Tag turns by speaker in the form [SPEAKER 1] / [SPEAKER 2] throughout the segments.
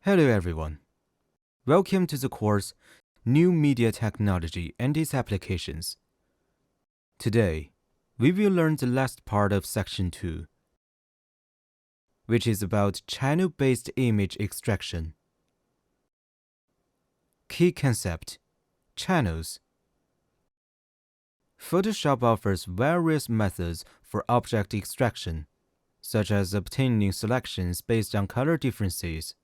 [SPEAKER 1] Hello everyone. Welcome to the course New Media Technology and its Applications. Today, we will learn the last part of Section 2, which is about channel-based image extraction. Key concept: channels. Photoshop offers various methods for object extraction, such as obtaining selections based on color differences,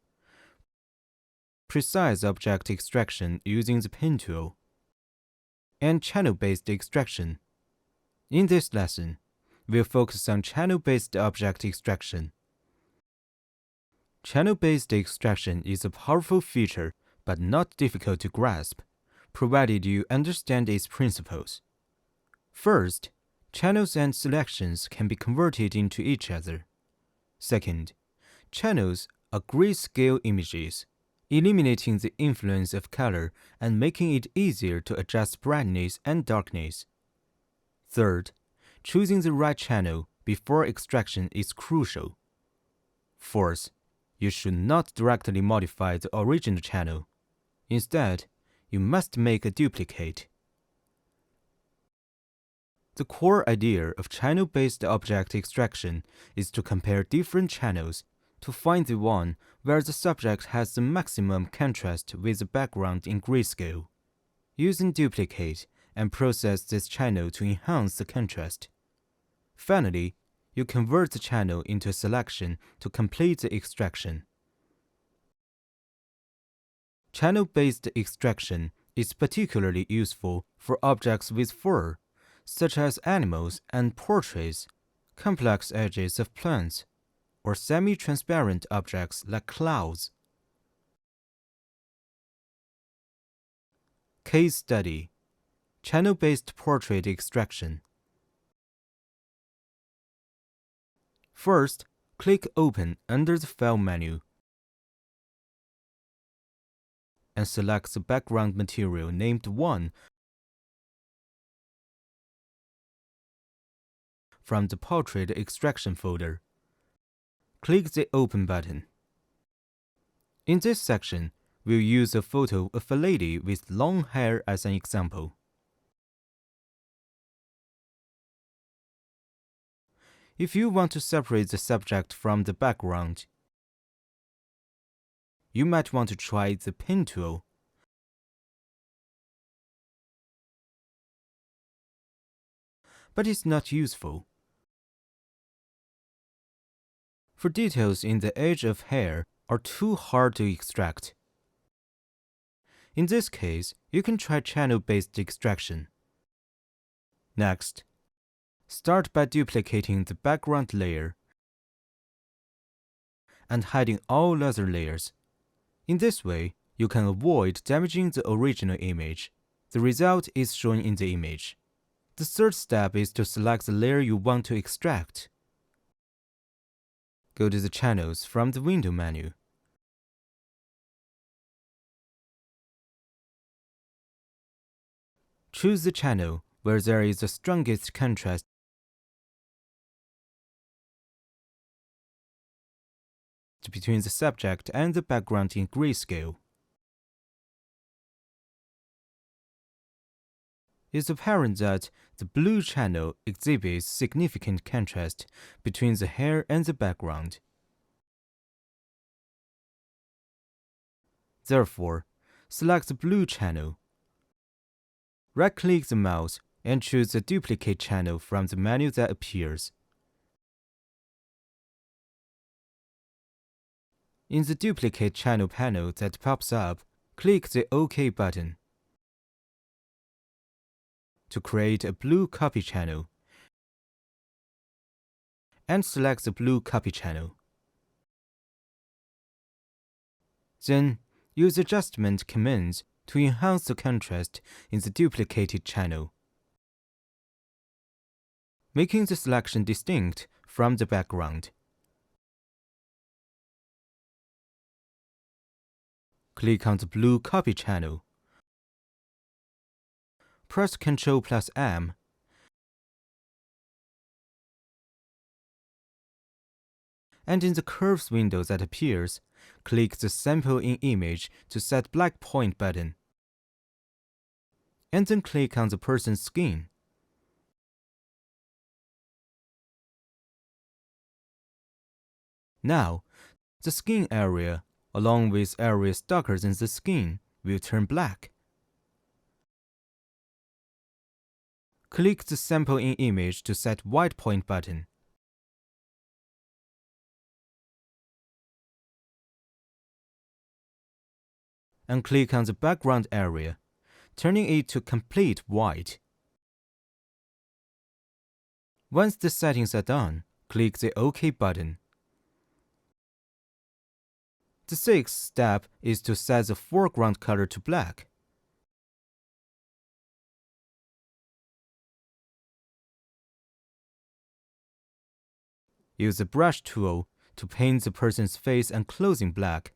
[SPEAKER 1] precise object extraction using the pen tool, and channel-based extraction. In this lesson, we'll focus on channel-based object extraction. Channel-based extraction is a powerful feature but not difficult to grasp, provided you understand its principles. First, channels and selections can be converted into each other. Second, channels are grayscale images, eliminating the influence of color and making it easier to adjust brightness and darkness. Third, choosing the right channel before extraction is crucial. Fourth, you should not directly modify the original channel. Instead, you must make a duplicate. The core idea of channel-based object extraction is to compare different channels to find the one where the subject has the maximum contrast with the background in grayscale. Using duplicate and process this channel to enhance the contrast. Finally, you convert the channel into a selection to complete the extraction. Channel-based extraction is particularly useful for objects with fur, such as animals and portraits, complex edges of plants, or semi-transparent objects like clouds. Case study: channel-based portrait extraction. First, click Open under the File menu and select the background material named 1 from the Portrait Extraction folder. Click the Open button. In this section, we'll use a photo of a lady with long hair as an example. If you want to separate the subject from the background, you might want to try the pen tool. But it's not useful. For details in the edge of hair are too hard to extract. In this case, you can try channel-based extraction. Next, start by duplicating the background layer and hiding all other layers. In this way, you can avoid damaging the original image. The result is shown in the image. The third step is to select the layer you want to extract. Go to the Channels from the Window menu. Choose the channel where there is the strongest contrast between the subject and the background in grayscale. It's apparent that the blue channel exhibits significant contrast between the hair and the background. Therefore, select the blue channel. Right-click the mouse and choose the duplicate channel from the menu that appears. In the duplicate channel panel that pops up, click the OK button to create a blue copy channel, and select the blue copy channel. Then, use adjustment commands to enhance the contrast in the duplicated channel, making the selection distinct from the background. Click on the blue copy channel. Press Ctrl+M and in the curves window that appears, click the Sample in Image to set black point button, and then click on the person's skin. Now, the skin area, along with areas darker than the skin, will turn black. Click the Sample in Image to set white point button. And click on the background area, turning it to complete white. Once the settings are done, click the OK button. The sixth step is to set the foreground color to black. Use the brush tool to paint the person's face and clothing black.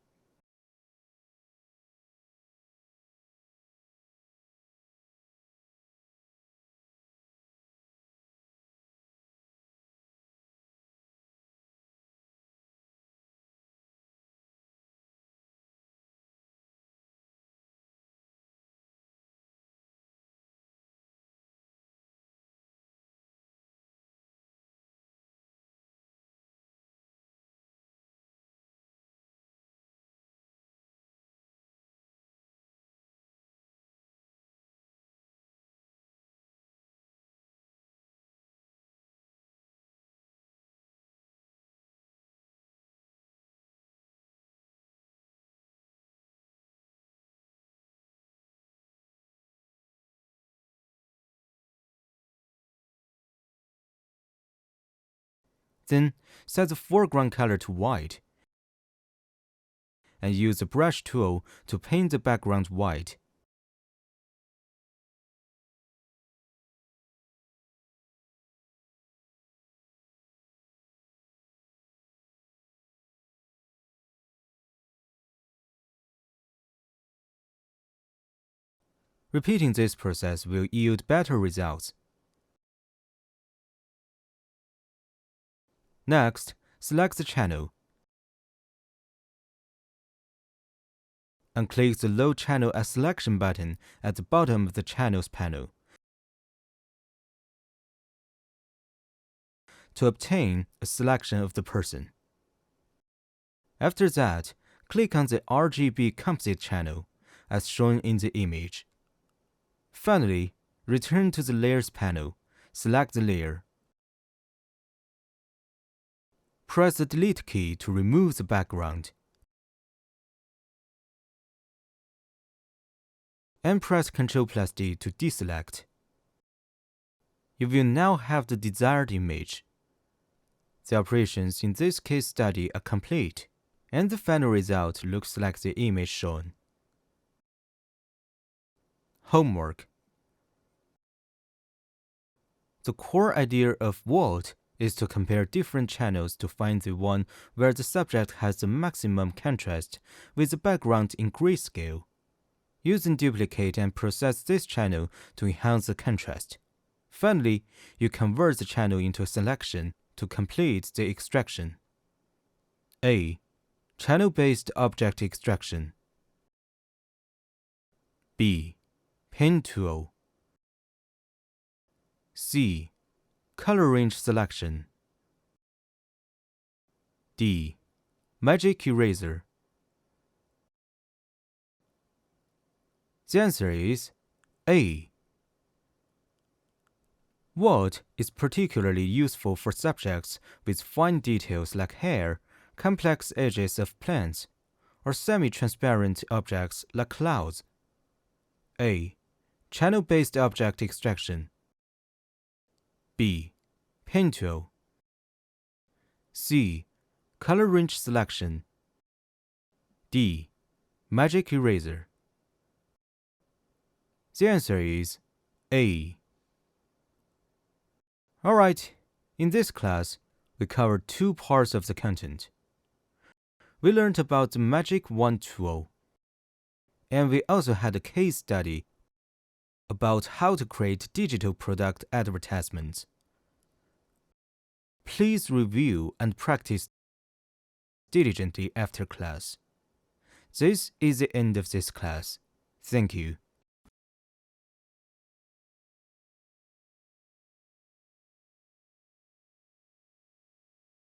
[SPEAKER 1] Then, set the foreground color to white, and use the brush tool to paint the background white. Repeating this process will yield better results. Next, select the channel and click the Load Channel as Selection button at the bottom of the Channels panel to obtain a selection of the person. After that, click on the RGB Composite channel as shown in the image. Finally, return to the Layers panel, select the layer. Press the Delete key to remove the background. And press Ctrl+D to deselect. You will now have the desired image. The operations in this case study are complete, and the final result looks like the image shown. Homework. The core idea of WOT is to compare different channels to find the one where the subject has the maximum contrast with the background in grayscale. Use and duplicate and process this channel to enhance the contrast. Finally, you convert the channel into a selection to complete the extraction. A. Channel-based object extraction. B. Pen tool. C. Color range selection. D. Magic eraser. The answer is A. WOT is particularly useful for subjects with fine details like hair, complex edges of plants, or semi-transparent objects like clouds. A. Channel-based object extraction. B. Pen tool. C. Color range selection. D. Magic eraser. The answer is A. Alright, in this class, we covered two parts of the content. We learned about the Magic Wand tool, and we also had a case study about how to create digital product advertisements. Please review and practice diligently after class. This is the end of this class. Thank you.